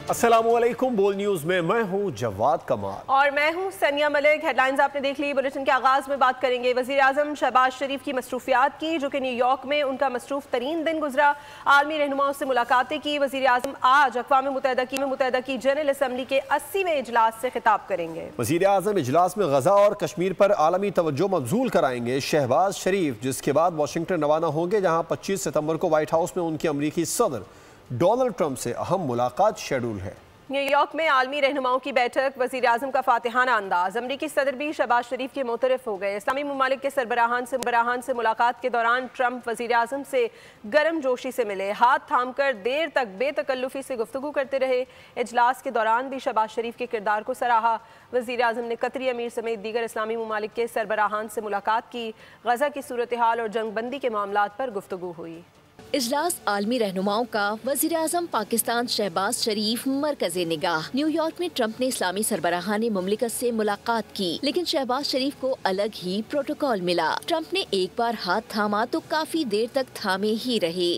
अस्सलामुअलैकुम। बोल न्यूज में मैं हूं जवाद कमाल और मैं हूं सनिया मलिक। हेडलाइंस आपने देख ली। बुलेटिन के आगाज में बात करेंगे वजीर आजम शहबाज शरीफ की मसरूफियात की, जो कि न्यूयॉर्क में उनका मसरूफ तरीन दिन गुजरा। आलमी रहनुमाओं से मुलाकातें की। वजीर आजम आज अक़वाम मुत्तहिदा की जनरल असम्बली के 80वें इजलास से खिताब करेंगे। वजीर आजम इजलास में गजा और कश्मीर पर आलमी तवज्जो मबजूल कराएंगे शहबाज शरीफ, जिसके बाद वाशिंगटन रवाना होंगे, जहां 25 सितंबर को व्हाइट हाउस में उनकी अमरीकी सदर डोनाल्ड ट्रंप से अहम मुलाकात शेड्यूल है। न्यूयॉर्क में आलमी रहनुमाओं की बैठक, वजीर आजम का फातिहाना अंदाज। अमरीकी सदर भी शहबाज शरीफ के मोतरफ हो गए। इस्लामी ममालिक के सरबराहान से मुलाकात के दौरान ट्रंप वजीर आजम से गर्म जोशी से मिले, हाथ थाम कर देर तक बेतकल्लुफी से गुफ्तगू करते रहे। इजलास के दौरान भी शहबाज शरीफ के किरदार को सराहा। वजीर आजम ने कतरी अमीर समेत दीगर इस्लामी ममालिक के सरबराहान से मुलाकात की। गजा की सूरत हाल और जंगबंदी के मामलात पर गुफ्तगू हुई। इजलास आलमी रहनुमाओं का। वजीर आजम पाकिस्तान शहबाज शरीफ मरकज़े निगाह। न्यूयॉर्क में ट्रंप ने इस्लामी सरबराहान मुमलिकत से मुलाकात की, लेकिन शहबाज शरीफ को अलग ही प्रोटोकॉल मिला। ट्रंप ने एक बार हाथ थामा तो काफी देर तक थामे ही रहे।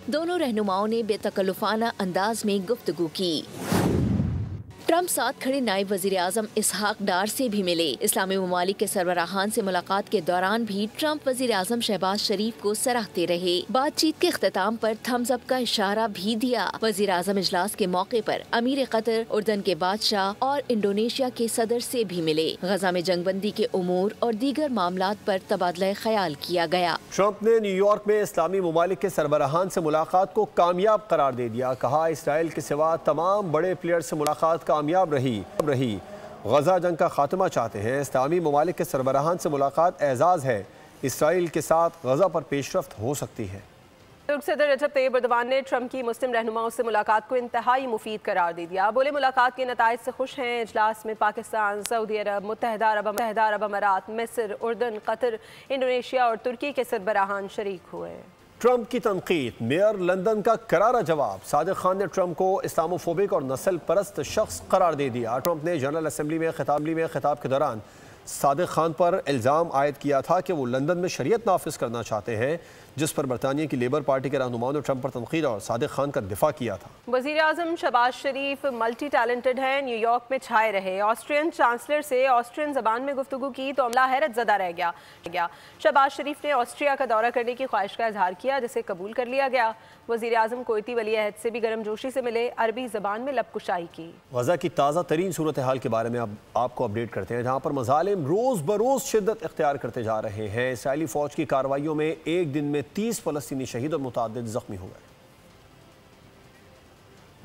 दोनों रहनुमाओं ने बेतकल्लुफाना अंदाज में गुफ्तगू की। ट्रंप साथ खड़े नायब वजीर आजम इसहाक डार से भी मिले। इस्लामी ममालिक के सरबराहान से मुलाकात के दौरान भी ट्रंप वजीर आजम शहबाज शरीफ को सराहते रहे। बातचीत के इख्तिताम पर थम्स अप का इशारा भी दिया। वजीर आजम इजलास के मौके पर अमीर कतर, उर्दन के बादशाह और इंडोनेशिया के सदर से भी मिले। गजा में जंगबंदी के उमूर और दीगर मामलात पर तबादला ख्याल किया गया। ट्रंप ने न्यूयॉर्क में इस्लामी ममालिक के सरबराहान से मुलाकात को कामयाब करार दे दिया। कहा, इसराइल के सिवा तमाम बड़े प्लेयर से मुलाकात कामयाब रही। गजा जंग का खात्मा चाहते हैं। इस्लामी ममालिक के सरबराहान से मुलाकात एजाज़ है। इसराइल के साथ गजा पर पेशरफ्त हो सकती है। तुर्क सदर रजब तैयब एर्दोगान ने ट्रंप की मुस्लिम रहनुमाओं से मुलाकात को इंतहाई मुफीद करार दे दिया। बोले, मुलाकात के नताइज से खुश हैं। इजलास में पाकिस्तान, सऊदी अरब, मुत्तहिदा अरब अमारात, मिस्र, उर्दन, कतर, इंडोनेशिया और तुर्की के सरबराहान शरीक हुए। ट्रंप की तनकीद, मेयर लंदन का करारा जवाब। सादिक खान ने ट्रंप को इस्लामोफोबिक और नस्ल परस्त शख्स करार दे दिया। ट्रंप ने जनरल असम्बली में खिताब के दौरान सादिक खान पर इल्ज़ाम आयद किया था कि वो लंदन में शरीयत नाफिज करना चाहते हैं, जिस पर बरतानिया की लेबर पार्टी के रहनुमाओं ने ट्रंप पर तनकीद और सादिक खान का दिफा किया था। वज़ीर आज़म शहबाज शरीफ मल्टी टैलेंटेड हैं। न्यूयॉर्क में छाए रहे। ऑस्ट्रियन चांसलर से ऑस्ट्रियन ज़बान में गुफ्तगू की तो अमला हैरत ज़दा रह गया। शहबाज शरीफ ने ऑस्ट्रिया का दौरा करने की ख्वाहिश का इजहार किया, जिसे कबूल कर लिया गया। वज़ीर आज़म कोयती वली अहद से भी गर्म जोशी से मिले, अरबी ज़बान में लबकुशाई की। गजा की ताज़ा तरीन सूरत हाल के बारे में अब आपको अपडेट करते हैं, जहाँ पर मज़ालिम रोज़ बरोज़ शिद्दत इख्तियार करते जा रहे हैं। इसराइली फ़ौज की कार्रवाइयों में एक दिन में 30 फ़लस्तीनी शहीद और मुतअद्दिद ज़ख्मी हो गए।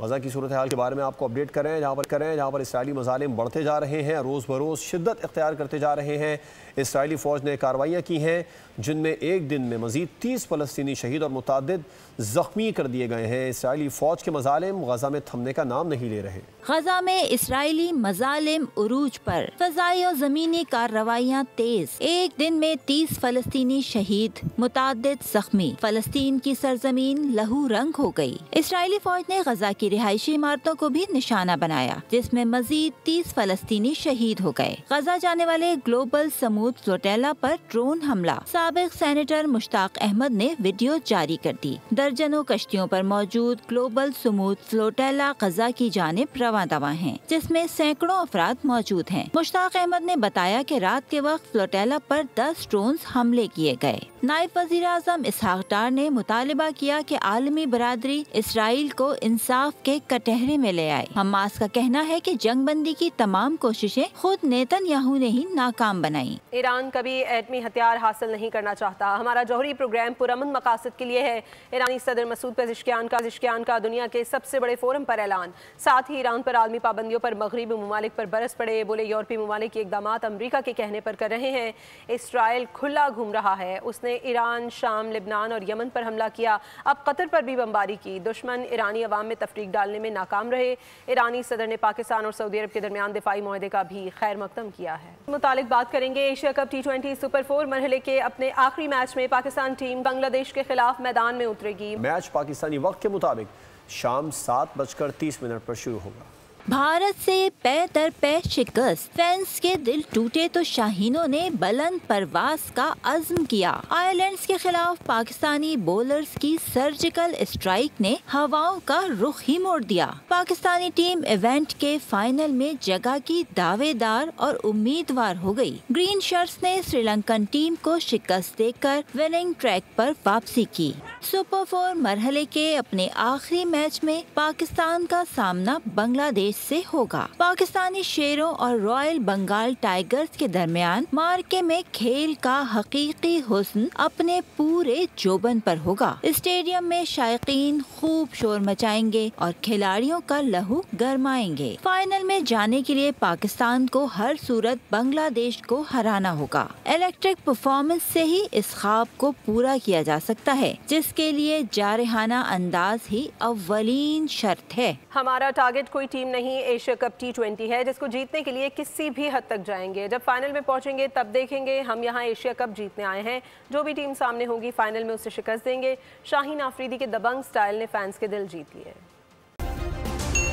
गजा की सूरत हाल के बारे में आपको अपडेट करें, जहाँ पर इसराइली मज़ालिम बढ़ते जा रहे हैं, रोज़ बरोज़ शिद्दत इख्तियार करते जा रहे हैं। इसराइली फ़ौज ने कार्रवाइयाँ की हैं, जिनमें एक दिन में मज़ीद 30 फ़लस्तीनी शहीद और मुतअद्दिद ज़ख्मी कर दिए गए हैं। इसराइली फ़ौज के मज़ालिम गजा में थमने का नाम नहीं ले रहे। गजा में इसराइली मज़ालिम उरूज पर। फ़ज़ाई और ज़मीनी कार्रवाइयाँ तेज। एक दिन में 30 फ़लस्तीनी शहीद, मुतअद्दिद ज़ख्मी। फ़लस्तीन की सरजमीन लहू रंग हो गई। इसराइली फ़ौज ने गजा की रिहायशी इमारतों को भी निशाना बनाया, जिसमें मजीद 30 फ़लस्तीनी शहीद हो गए। गजा जाने वाले ग्लोबल समूद फ्लोटेला पर ड्रोन हमला। साबिक सेनेटर मुश्ताक अहमद ने वीडियो जारी कर दी। दर्जनों कश्तियों पर मौजूद ग्लोबल समूद फ्लोटेला गजा की जानिब रवां दवा है, जिसमें सैकड़ों अफराद मौजूद हैं। मुश्ताक अहमद ने बताया कि रात के वक्त फ्लोटेला पर 10 ड्रोन हमले किए गए। नायब वजीर आजम इसहाक डार ने मुतालिबा किया कि आलमी बरादरी इसराइल को इंसाफ के कटहरे में ले आए। हमास का कहना है कि जंगबंदी की तमाम कोशिशें खुद नेतन्याहू ने ही नाकाम बनाई। ईरान कभी एटमी हथियार हासिल नहीं करना चाहता। हमारा जौहरी प्रोग्राम पुरअमन मकासद के लिए है। ईरानी सदर मसूद पेज़ेश्कियान का दुनिया के सबसे बड़े फोरम पर ऐलान। साथ ही ईरान पर आलमी पाबंदियों पर मगरबी ममालिक पर बरस पड़े। बोले, यूरोपीय ममालिक के इक़दामात अमरीका के कहने पर कर रहे हैं। इसराइल खुला घूम रहा है। उसने ईरान, शाम, लिबनान और यमन पर हमला किया। अब कतर पर भी बमबारी की। दुश्मन ईरानी अवाम में तफरीक डालने में नाकाम रहे। ईरानी सदर ने पाकिस्तान और सऊदी अरब के दरमियान दिफाई मुआहदे का भी खैर मकदम किया है। मुतालिक बात करेंगे एशिया कप T20 सुपर 4 मरहले के अपने आखिरी मैच में पाकिस्तान टीम बांग्लादेश के खिलाफ मैदान में उतरेगी। मैच पाकिस्तानी वक्त के मुताबिक शाम 7:30 पर शुरू होगा। भारत से पै दर पै शिकस्त, फैंस के दिल टूटे तो शाहीनों ने बुलंद परवाज का अज़्म किया। आयरलैंड के खिलाफ पाकिस्तानी बॉलर्स की सर्जिकल स्ट्राइक ने हवाओं का रुख ही मोड़ दिया। पाकिस्तानी टीम इवेंट के फाइनल में जगह की दावेदार और उम्मीदवार हो गई। ग्रीन शर्ट्स ने श्रीलंकन टीम को शिकस्त देकर विनिंग ट्रैक पर वापसी की। सुपर 4 मरहले के अपने आखिरी मैच में पाकिस्तान का सामना बांग्लादेश से होगा। पाकिस्तानी शेरों और रॉयल बंगाल टाइगर्स के दरमियान मार्के में खेल का हकीकी हुस्न अपने पूरे जोबन पर होगा। स्टेडियम में शायकीन खूब शोर मचाएंगे और खिलाड़ियों का लहू गरमाएंगे। फाइनल में जाने के लिए पाकिस्तान को हर सूरत बांग्लादेश को हराना होगा। इलेक्ट्रिक परफॉर्मेंस से ही इस ख्वाब को पूरा किया जा सकता है, जिसके लिए जारहाना अंदाज ही अव्वलीन शर्त है। हमारा टारगेट कोई टीम नहीं, एशिया कप T20 है, जिसको जीतने के लिए किसी भी हद तक जाएंगे। जब फाइनल में पहुंचेंगे तब देखेंगे। हम यहाँ एशिया कप जीतने आए हैं। जो भी टीम सामने होगी फाइनल में उसे शिकस्त देंगे। शाहीन आफरीदी के दबंग स्टाइल ने फैंस के दिल जीत लिए।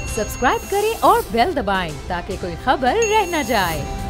सब्सक्राइब करें और बेल दबाएं ताकि कोई खबर रह न जाए।